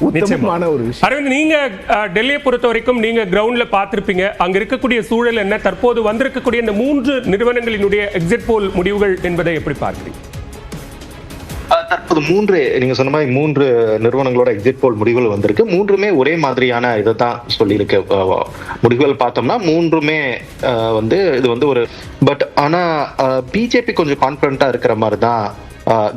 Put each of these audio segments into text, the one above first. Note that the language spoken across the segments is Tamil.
உத்தமமான ஒரு விஷயம். அரவிந்த், நீங்க டெல்லியை பொறுத்த வரைக்கும் நீங்க கிரவுண்ட்ல பார்த்திருப்பீங்க. அங்க இருக்கக்கூடிய சூழல் என்ன, தற்போது வந்திருக்கக்கூடிய இந்த 3 நிறுவனங்களினுடைய எக்ஸிட் போல் முடிவுகள் என்பதை எப்படி பார்க்கிறீங்க? தற்போது நீங்க சொன்ன மாதிரி 3 நிறுவனங்களோட எக்ஸிட் போல் முடிவுகள் வந்திருக்கு. 3மே ஒரே மாதிரியான இதை தான் சொல்லியிருக்கு. முடிவுகள் பார்த்தோம்னா 3மே வந்து இது வந்து ஒரு ஆனா பிஜேபி கொஞ்சம் கான்பிடண்டா இருக்கிற மாதிரி தான்.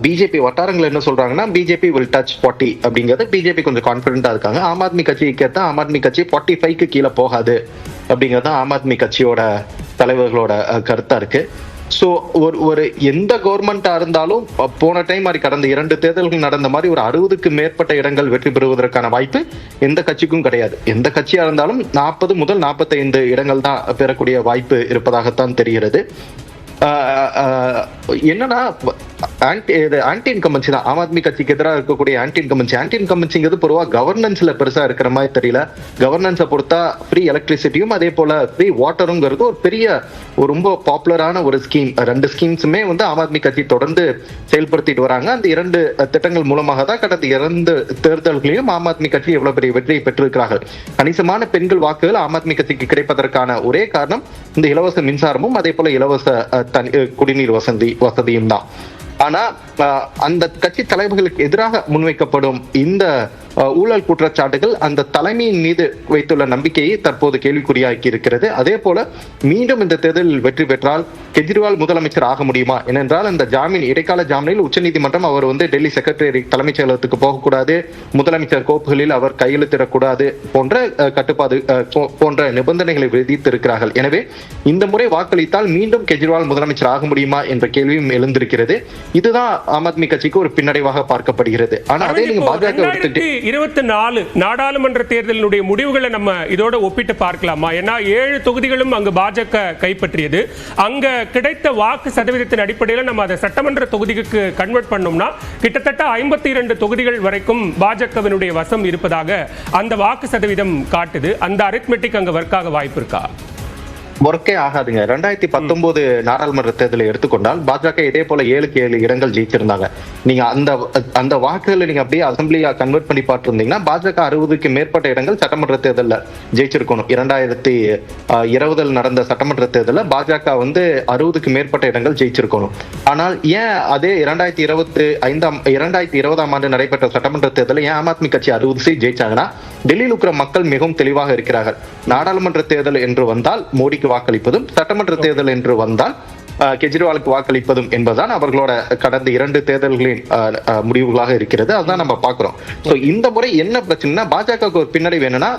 பிஜேபி வட்டாரங்கள் என்ன சொல்றாங்கன்னா பிஜேபி வில் டச் 40 அப்படிங்கிறது பிஜேபி கொஞ்சம் கான்பிடண்டா இருக்காங்க. ஆம் ஆத்மி கட்சி கேட்டா ஆம் ஆத்மி கட்சி 45க்கு கீழே போகாது அப்படிங்கிறது ஆம் ஆத்மி கட்சியோட தலைவர்களோட கருத்தா இருக்கு. ஸோ ஒரு எந்த கவர்மெண்டா இருந்தாலும் போன டைம் மாதிரி கடந்த 2 தேர்தல்கள் நடந்த மாதிரி ஒரு 60க்கு மேற்பட்ட இடங்கள் வெற்றி பெறுவதற்கான வாய்ப்பு எந்த கட்சிக்கும் கிடையாது. எந்த கட்சியா இருந்தாலும் 40 முதல் 45 இடங்கள் தான் பெறக்கூடிய வாய்ப்பு இருப்பதாகத்தான் தெரிகிறது. என்னன்னா ஆன்டி இன்கம்பன்சி தான் ஆம் ஆத்மி கட்சிக்கு எதிராக இருக்கக்கூடிய ஆன்டி இன்கம்பன்சிங்கிறது பொதுவாக கவர்னன்ஸ்ல பெருசா இருக்கிற மாதிரி தெரியல. கவர்னன்ஸை பொறுத்தா ஃப்ரீ எலக்ட்ரிசிட்டியும் அதே போல ஃப்ரீ வாட்டருங்கிறது ஒரு பெரிய ரொம்ப பாப்புலரான ஒரு ஸ்கீம். 2 ஸ்கீம்ஸுமே வந்து ஆம் ஆத்மி கட்சி தொடர்ந்து செயல்படுத்திட்டு வராங்க. அந்த 2 திட்டங்கள் மூலமாக தான் கடந்த 2 தேர்தல்களையும் ஆம் ஆத்மி கட்சி எவ்வளவு பெரிய வெற்றியை பெற்றிருக்கிறார்கள். கணிசமான பெண்கள் வாக்குகள் ஆம் ஆத்மி கட்சிக்கு கிடைப்பதற்கான ஒரே காரணம் இந்த இலவச மின்சாரமும் அதே போல இலவச குடிநீர் வசதியும் தான். ஆனா அந்த கட்சி தலைவர்களுக்கு எதிராக முன்வைக்கப்படும் இந்த ஊழல் குற்றச்சாட்டுகள் அந்த தலைமையின் மீது வைத்துள்ள நம்பிக்கையை தற்போது கேள்விக்குறியாக்கி இருக்கிறது. அதே போல மீண்டும் இந்த தேர்தலில் வெற்றி பெற்றால் கெஜ்ரிவால் முதலமைச்சர் ஆக முடியுமா? ஏனென்றால் இந்த இடைக்கால ஜாமீனில் உச்சநீதிமன்றம் அவர் வந்து டெல்லி செக்ரட்டரி தலைமைச் செயலகத்துக்கு போகக்கூடாது, முதலமைச்சர் கோப்புகளில் அவர் கையெழுத்திடக்கூடாது போன்ற கட்டுப்பாடு போன்ற நிபந்தனைகளை விதித்திருக்கிறார்கள். எனவே இந்த முறை வாக்களித்தால் மீண்டும் கெஜ்ரிவால் முதலமைச்சர் ஆக முடியுமா என்ற கேள்வியும் எழுந்திருக்கிறது. இதுதான் ஆம் ஆத்மி கட்சிக்கு ஒரு பின்னடைவாக பார்க்கப்படுகிறது. ஆனா அதே நீங்க பாஜக 2024 நாடாளுமன்ற தேர்தலினுடைய முடிவுகளை நம்ம இதோட ஒப்பிட்டு பார்க்கலாமா? ஏன்னா 7 தொகுதிகளும் அங்கு பாஜக கைப்பற்றியது. அங்க கிடைத்த வாக்கு சதவீதத்தின் அடிப்படையில் நம்ம அதை சட்டமன்ற தொகுதிக்கு கன்வெர்ட் பண்ணோம்னா கிட்டத்தட்ட 52 தொகுதிகள் வரைக்கும் பாஜகவினுடைய வசம் இருப்பதாக அந்த வாக்கு சதவீதம் காட்டுது. அந்த அரித்மெட்டிக் அங்க ஒர்க் ஆக வாய்ப்பு இருக்கா? ஒர்க்கே ஆகாதுங்க. 2019 நாடாளுமன்ற தேர்தலை எடுத்துக்கொண்டால் பாஜக இதே போல 7க்கு 7 இடங்கள் ஜெயிச்சிருந்தாங்க. நீங்க அந்த வாக்குகளை நீங்க அப்படியே அசம்பிளியா கன்வெர்ட் பண்ணி பார்த்திருந்தீங்கன்னா பாஜக 60க்கு மேற்பட்ட இடங்கள் சட்டமன்ற தேர்தலில் ஜெயிச்சிருக்கணும். 2020 நடந்த சட்டமன்ற தேர்தலில் பாஜக வந்து 60க்கு மேற்பட்ட இடங்கள் ஜெயிச்சிருக்கணும். ஆனால் ஏன் அதே 2020 ஆண்டு நடைபெற்ற சட்டமன்ற தேர்தலில் ஏன் ஆம் ஆத்மி கட்சி 60 சீட் ஜெயிச்சாங்கன்னா டெல்லியில் இருக்கிற மக்கள் மிகவும் தெளிவாக இருக்கிறார்கள். நாடாளுமன்ற தேர்தல் என்று வந்தால் மோடிக்கு வாக்களிப்பதும், சட்டமன்ற தேர்தல் என்று வந்தால் கெஜ்ரிவாலுக்கு வாக்களிப்பதும் என்பதுதான் அவர்களோட கடந்த 2 தேர்தல்களின் முடிவுகளாக இருக்கிறது. அதுதான் நம்ம பாக்குறோம். இந்த முறை என்ன பிரச்சனைனா பாஜகவுக்கு ஒரு பின்னடைவு என்னன்னா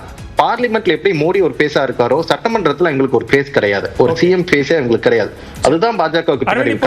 பார்லிமெண்ட்ல எப்படி மோடி ஒரு பேஸா இருக்காரோ சட்டமன்றத்துல எங்களுக்கு ஒரு பேஸ் கிடையாது, ஒரு சிஎம் பேஸே எங்களுக்கு கிடையாது. அதுதான் பாஜகவுக்கு பின்னடைவு.